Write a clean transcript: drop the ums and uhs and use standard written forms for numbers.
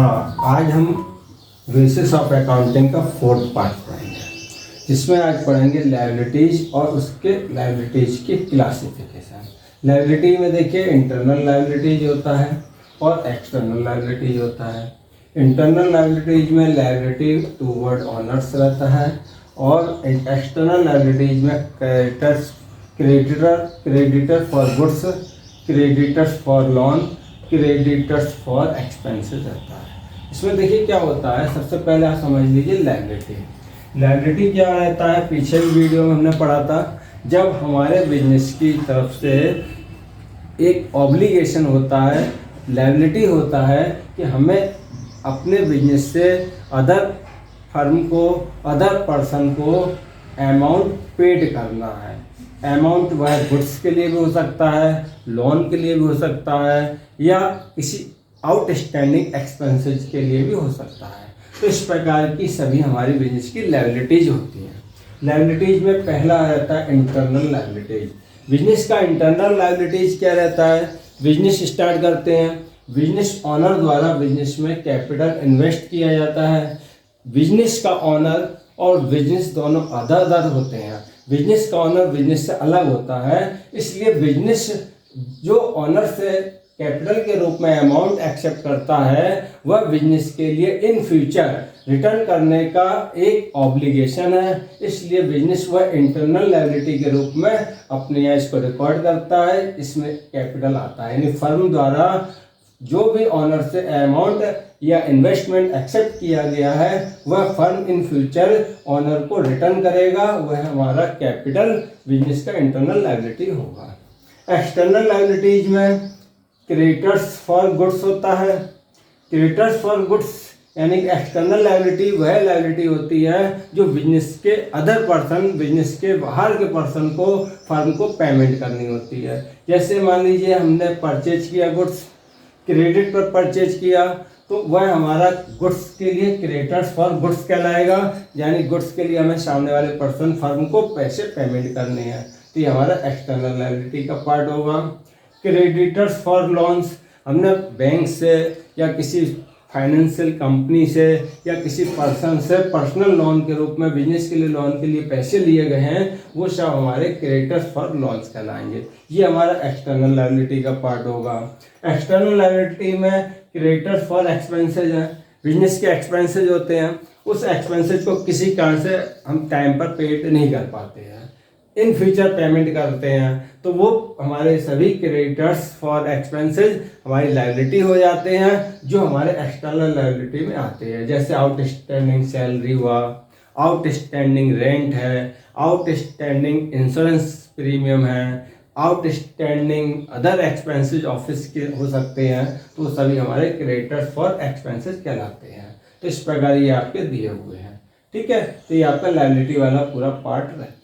हाँ, आज हम बेसिस ऑफ अकाउंटिंग का 4th पार्ट पढ़ेंगे, जिसमें आज पढ़ेंगे लायबिलिटीज और उसके लायबिलिटीज की क्लासिफिकेशन। लायबिलिटी में देखिए इंटरनल लायबिलिटीज होता है और एक्सटर्नल लायबिलिटीज होता है। इंटरनल लायबिलिटीज में लायबिलिटी टूवर्ड ऑनर्स रहता है और एक्सटर्नल लायबिलिटीज में creditor for goods, creditors for loan, creditors for expenses रहता है। इसमें देखिए क्या होता है, सबसे पहले आप समझ लीजिए लायबिलिटी। लायबिलिटी क्या रहता है, पीछे भी वीडियो में हमने पढ़ा था। जब हमारे बिजनेस की तरफ से एक ऑब्लिगेशन होता है, लायबिलिटी होता है कि हमें अपने बिजनेस से अदर फर्म को, अदर पर्सन को अमाउंट पेड करना है। अमाउंट वह गुड्स के लिए भी हो सकता है, लोन के लिए भी हो सकता है, या किसी आउटस्टैंडिंग एक्सपेंसेस के लिए भी हो सकता है। तो इस प्रकार की सभी हमारी बिजनेस की लायबिलिटीज होती हैं। लायबिलिटीज में पहला रहता है इंटरनल लायबिलिटीज। बिजनेस का इंटरनल लायबिलिटीज क्या रहता है, बिजनेस स्टार्ट करते हैं, बिजनेस ऑनर द्वारा बिजनेस में कैपिटल इन्वेस्ट किया जाता है। बिजनेस का ऑनर और बिजनेस दोनों अदर होते हैं। बिजनेस का ऑनर बिजनेस से अलग होता है, इसलिए बिजनेस जो ऑनर से कैपिटल के रूप में अमाउंट एक्सेप्ट करता है वह बिजनेस के लिए इन फ्यूचर रिटर्न करने का एक ऑब्लिगेशन है। इसलिए बिजनेस वह इंटरनल लायबिलिटी के रूप में अपने यहाँ इसको रिकॉर्ड करता है, इसमें कैपिटल आता है। यानी फर्म द्वारा जो भी ऑनर से अमाउंट या इन्वेस्टमेंट एक्सेप्ट किया गया है वह फर्म इन फ्यूचर ऑनर को रिटर्न करेगा, वह हमारा कैपिटल बिजनेस का इंटरनल लायबिलिटी होगा। एक्सटर्नल लायबिलिटीज में क्रेडिटर्स फॉर गुड्स होता है। क्रेडिटर्स फॉर गुड्स यानी कि एक्सटर्नल लायबिलिटी वह लायबिलिटी होती है जो बिजनेस के अदर पर्सन, बिजनेस के बाहर के पर्सन को, फर्म को पेमेंट करनी होती है। जैसे मान लीजिए हमने परचेज किया गुड्स, क्रेडिट पर परचेज किया, तो वह हमारा गुड्स के लिए क्रेडिटर्स फॉर गुड्स कहलाएगा। यानी गुड्स के लिए हमें सामने वाले पर्सन, फर्म को पैसे पेमेंट करने हैं, तो ये हमारा एक्सटर्नल लायबिलिटी का पार्ट होगा। क्रेडिटर्स फॉर लोन्स, हमने बैंक से या किसी फाइनेंशियल कंपनी से या किसी पर्सन से पर्सनल लोन के रूप में बिजनेस के लिए, लोन के लिए पैसे लिए गए हैं, वो सब हमारे क्रेडिटर्स फॉर लोन्स कहलाएंगे। ये हमारा एक्सटर्नल लायबिलिटी का पार्ट होगा। एक्सटर्नल लायबिलिटी में क्रेडिटर्स फॉर एक्सपेंसेज हैं। बिजनेस के एक्सपेंसेज होते हैं, उस एक्सपेंसेज को किसी कारण से हम टाइम पर पेड नहीं कर पाते हैं, इन फ्यूचर पेमेंट करते हैं, तो वो हमारे सभी क्रेडिटर्स फॉर एक्सपेंसेज हमारी लायबिलिटी हो जाते हैं, जो हमारे एक्सटर्नल लायबिलिटी में आते हैं। जैसे आउटस्टैंडिंग सैलरी हुआ, आउटस्टैंडिंग रेंट है, आउटस्टैंडिंग इंश्योरेंस प्रीमियम है, आउटस्टैंडिंग अदर एक्सपेंसेज ऑफिस के हो सकते हैं, तो सभी हमारे क्रेडिटर्स फॉर एक्सपेंसेज कहलाते हैं। तो इस प्रकार ये आपके दिए हुए हैं, ठीक है। तो ये आपका लायबिलिटी वाला पूरा पार्ट रहता है।